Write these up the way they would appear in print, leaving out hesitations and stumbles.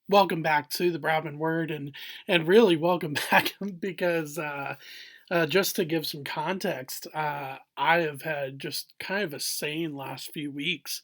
Welcome back to the Broadman Word, and really welcome back because just to give some context, I have had just kind of a sane last few weeks.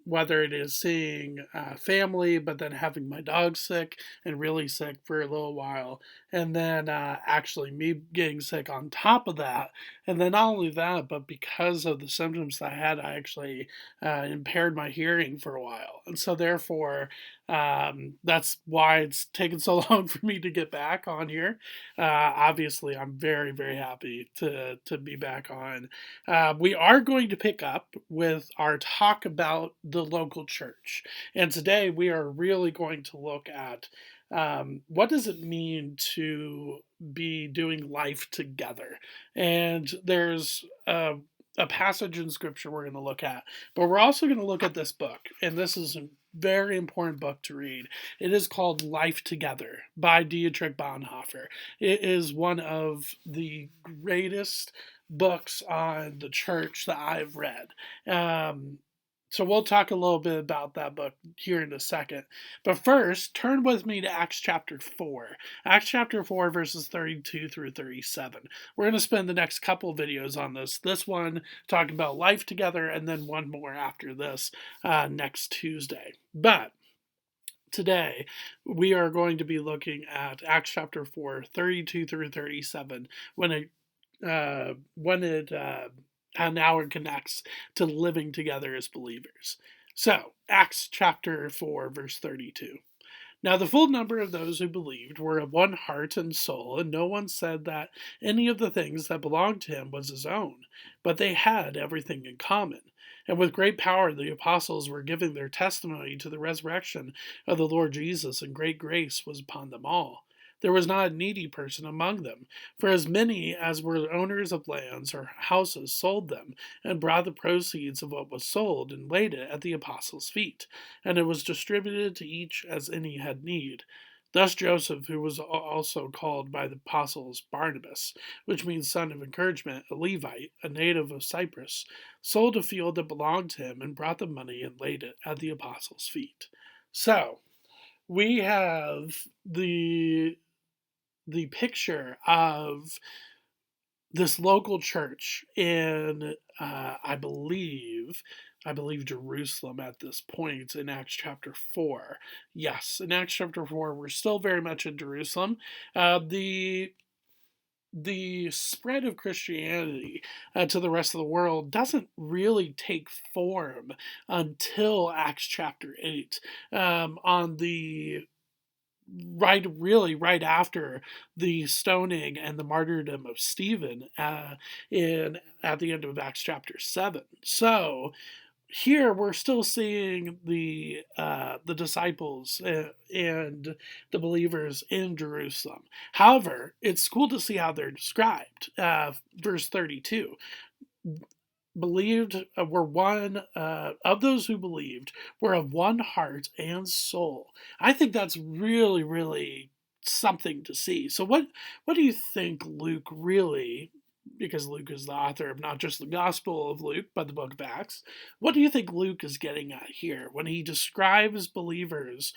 Whether it is seeing family, but then having my dog sick and really sick for a little while, and then actually me getting sick on top of that, and then not only that, but because of the symptoms I had, I actually impaired my hearing for a while, and so therefore. That's why it's taken so long for me to get back on here. Obviously, I'm very, very happy to be back on. We are going to pick up with our talk about the local church, and today we are really going to look at what does it mean to be doing life together. And there's a passage in scripture we're going to look at, but we're also going to look at this book, and this is a very important book to read. It is called Life Together by Dietrich Bonhoeffer. It is one of the greatest books on the church that I've read. So we'll talk a little bit about that book here in a second. But first, turn with me to Acts chapter 4. Acts chapter 4, verses 32 through 37. We're going to spend the next couple of videos on this. This one talking about life together, and then one more after this next Tuesday. But today, we are going to be looking at Acts chapter 4, 32 through 37, when it now it connects to living together as believers. So, Acts chapter 4, verse 32. Now the full number of those who believed were of one heart and soul, and no one said that any of the things that belonged to him was his own, but they had everything in common. And with great power the apostles were giving their testimony to the resurrection of the Lord Jesus, and great grace was upon them all. There was not a needy person among them, for as many as were owners of lands or houses sold them, and brought the proceeds of what was sold, and laid it at the apostles' feet, and it was distributed to each as any had need. Thus Joseph, who was also called by the apostles Barnabas, which means son of encouragement, a Levite, a native of Cyprus, sold a field that belonged to him, and brought the money and laid it at the apostles' feet. So we have the picture of this local church in I believe Jerusalem at this point in Acts chapter 4. Yes, in Acts chapter 4 we're still very much in Jerusalem. The spread of Christianity to the rest of the world doesn't really take form until Acts chapter 8, on the right after the stoning and the martyrdom of Stephen, in at the end of Acts chapter 7. So here we're still seeing the disciples and the believers in Jerusalem. However, it's cool to see how they're described. Verse 32, believed were one of those who believed were of one heart and soul. I think that's really, really something to see. So what do you think Luke really, because Luke is the author of not just the Gospel of Luke, but the book of Acts, what do you think Luke is getting at here when he describes believers,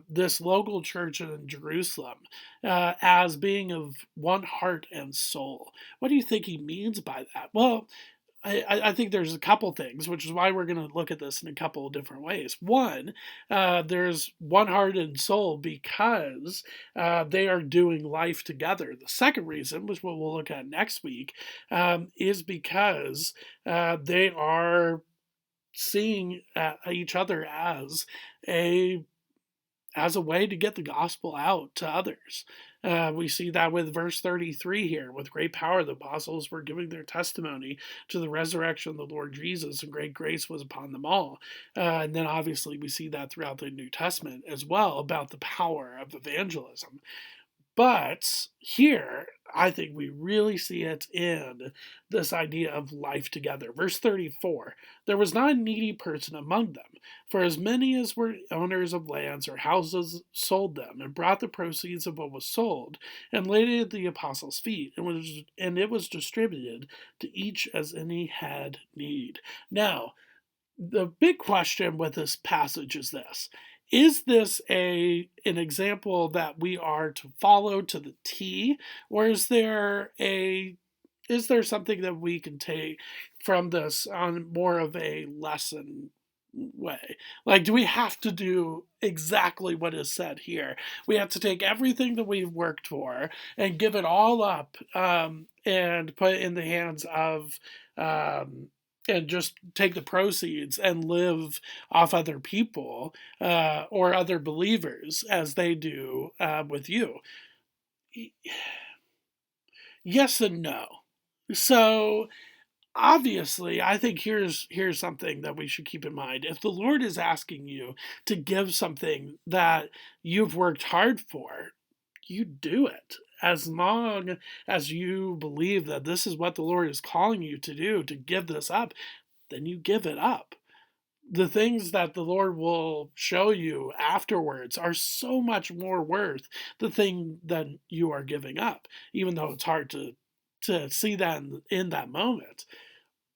this local church in Jerusalem, as being of one heart and soul? What do you think he means by that? Well, I think there's a couple things, which is why we're going to look at this in a couple of different ways. One, there's one heart and soul because they are doing life together. The second reason, which we'll look at next week, is because they are seeing each other a as a way to get the gospel out to others. We see that with verse 33 here. With great power, the apostles were giving their testimony to the resurrection of the Lord Jesus, and great grace was upon them all. And then obviously we see that throughout the New Testament as well about the power of evangelism. But here, I think we really see it in this idea of life together. Verse 34, there was not a needy person among them, for as many as were owners of lands or houses sold them, and brought the proceeds of what was sold, and laid it at the apostles' feet, and it was distributed to each as any had need. Now, the big question with this passage is this. is this an example that we are to follow to the T, or is there something that we can take from this on more of a lesson way? Like, do we have to do exactly what is said here? We have to take everything that we've worked for and give it all up, and put it in the hands of, um, and just take the proceeds and live off other people, or other believers as they do, with you. Yes and no. So obviously, I think here's something that we should keep in mind. If the Lord is asking you to give something that you've worked hard for, you do it. As long as you believe that this is what the Lord is calling you to do, to give this up, then you give it up. The things that the Lord will show you afterwards are so much more worth the thing that you are giving up, even though it's hard to see that in that moment.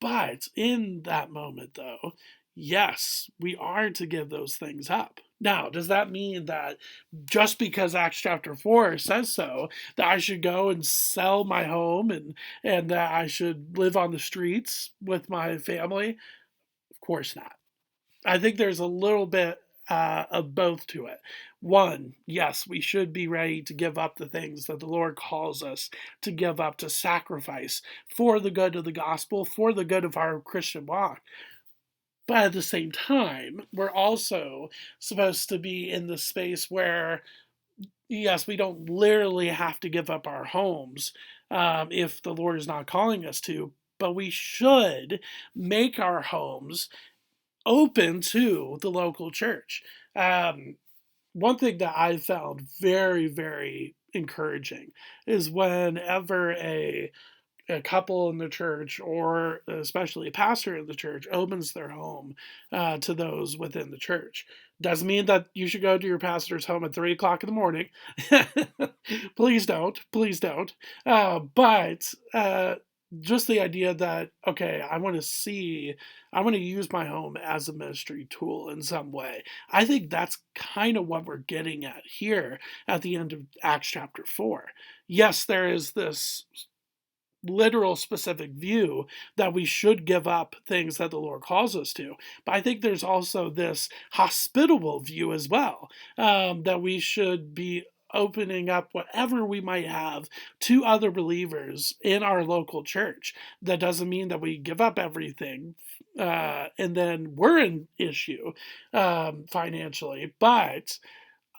But in that moment, though, yes, we are to give those things up. Now, does that mean that just because Acts chapter 4 says so, that I should go and sell my home and that I should live on the streets with my family? Of course not. I think there's a little bit, of both to it. One, yes, we should be ready to give up the things that the Lord calls us to give up, to sacrifice for the good of the gospel, for the good of our Christian walk. But at the same time, we're also supposed to be in the space where, yes, we don't literally have to give up our homes, if the Lord is not calling us to, but we should make our homes open to the local church. Um, One thing that I found very, very encouraging is whenever a couple in the church, or especially a pastor in the church, opens their home, to those within the church. Doesn't mean that you should go to your pastor's home at 3 o'clock in the morning. Please don't. Please don't. But just the idea that, okay, I want to use my home as a ministry tool in some way. I think that's kind of what we're getting at here at the end of Acts chapter 4. Yes, there is this literal specific view that we should give up things that the Lord calls us to. But I think there's also this hospitable view as well, that we should be opening up whatever we might have to other believers in our local church. That doesn't mean that we give up everything, and then we're an issue, financially. But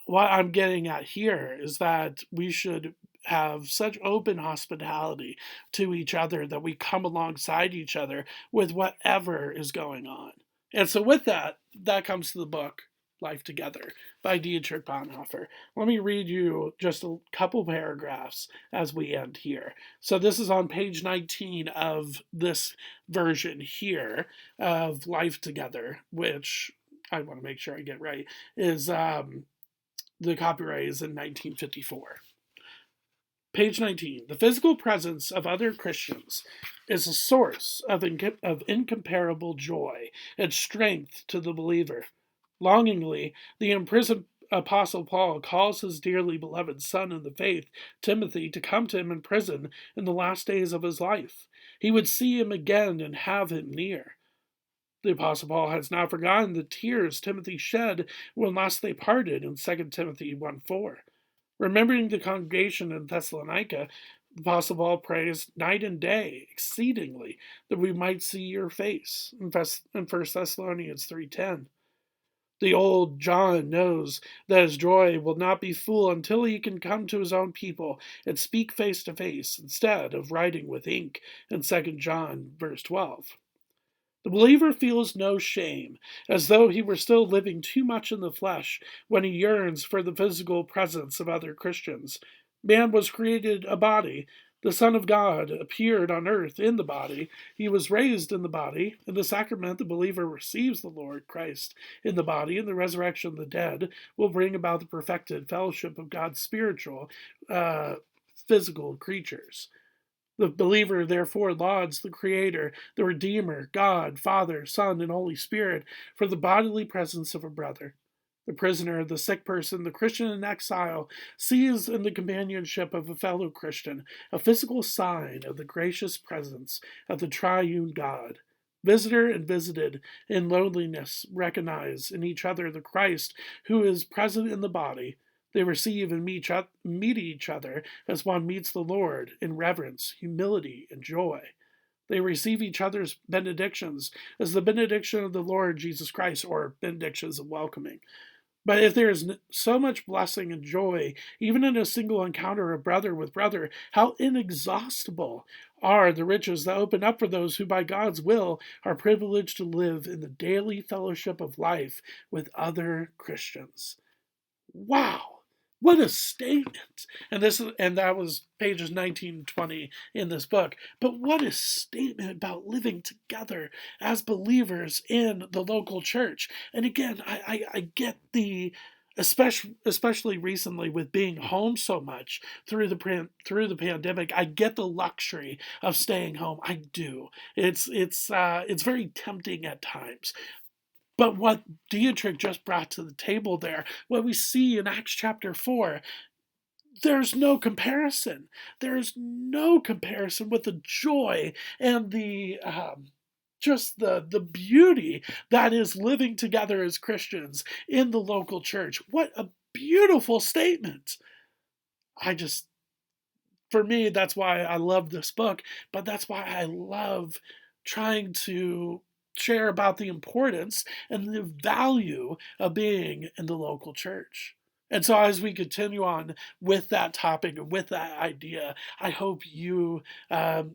what I'm getting at here is that we should have such open hospitality to each other that we come alongside each other with whatever is going on. And so, with that, that comes to the book Life Together by Dietrich Bonhoeffer. Let me read you just a couple paragraphs as we end here. So, this is on page 19 of this version here of Life Together, which I want to make sure I get right, is the copyright is in 1954. Page 19. The physical presence of other Christians is a source of incomparable joy and strength to the believer. Longingly, the imprisoned Apostle Paul calls his dearly beloved son in the faith, Timothy, to come to him in prison in the last days of his life. He would see him again and have him near. The Apostle Paul has not forgotten the tears Timothy shed when last they parted in 2 Timothy 1:4. Remembering the congregation in Thessalonica, the Apostle Paul prays night and day exceedingly that we might see your face in 1 Thessalonians 3:10. The old John knows that his joy will not be full until he can come to his own people and speak face to face instead of writing with ink in 2 John verse 12. The believer feels no shame, as though he were still living too much in the flesh when he yearns for the physical presence of other Christians. Man was created a body. The Son of God appeared on earth in the body. He was raised in the body. In the sacrament, the believer receives the Lord Christ in the body, and the resurrection of the dead will bring about the perfected fellowship of God's spiritual, physical creatures. The believer therefore lauds the Creator, the Redeemer, God, Father, Son, and Holy Spirit for the bodily presence of a brother. The prisoner, the sick person, the Christian in exile sees in the companionship of a fellow Christian a physical sign of the gracious presence of the triune God. Visitor and visited in loneliness recognize in each other the Christ who is present in the body. They receive and meet each other as one meets the Lord in reverence, humility, and joy. They receive each other's benedictions as the benediction of the Lord Jesus Christ, or benedictions of welcoming. But if there is so much blessing and joy, even in a single encounter of brother with brother, how inexhaustible are the riches that open up for those who, by God's will, are privileged to live in the daily fellowship of life with other Christians. Wow. What a statement. And that was pages 19 and 20 in this book. But what a statement about living together as believers in the local church. And again, I get the especially recently with being home so much through the pandemic, I get the luxury of staying home. I do. It's very tempting at times. But what Dietrich just brought to the table there, what we see in Acts chapter 4, there's no comparison. There's no comparison with the joy and the just the beauty that is living together as Christians in the local church. What a beautiful statement. I just For me, that's why I love this book, but that's why I love trying to share about the importance and the value of being in the local church. And so, as we continue on with that topic and with that idea, I hope you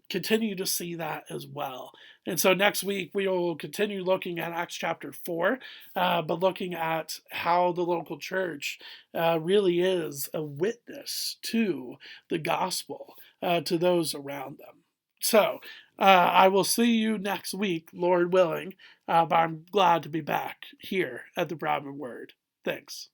continue to see that as well. And so, next week, we will continue looking at Acts chapter 4, but looking at how the local church really is a witness to the gospel to those around them. So, I will see you next week, Lord willing, but I'm glad to be back here at the Broadman Word. Thanks.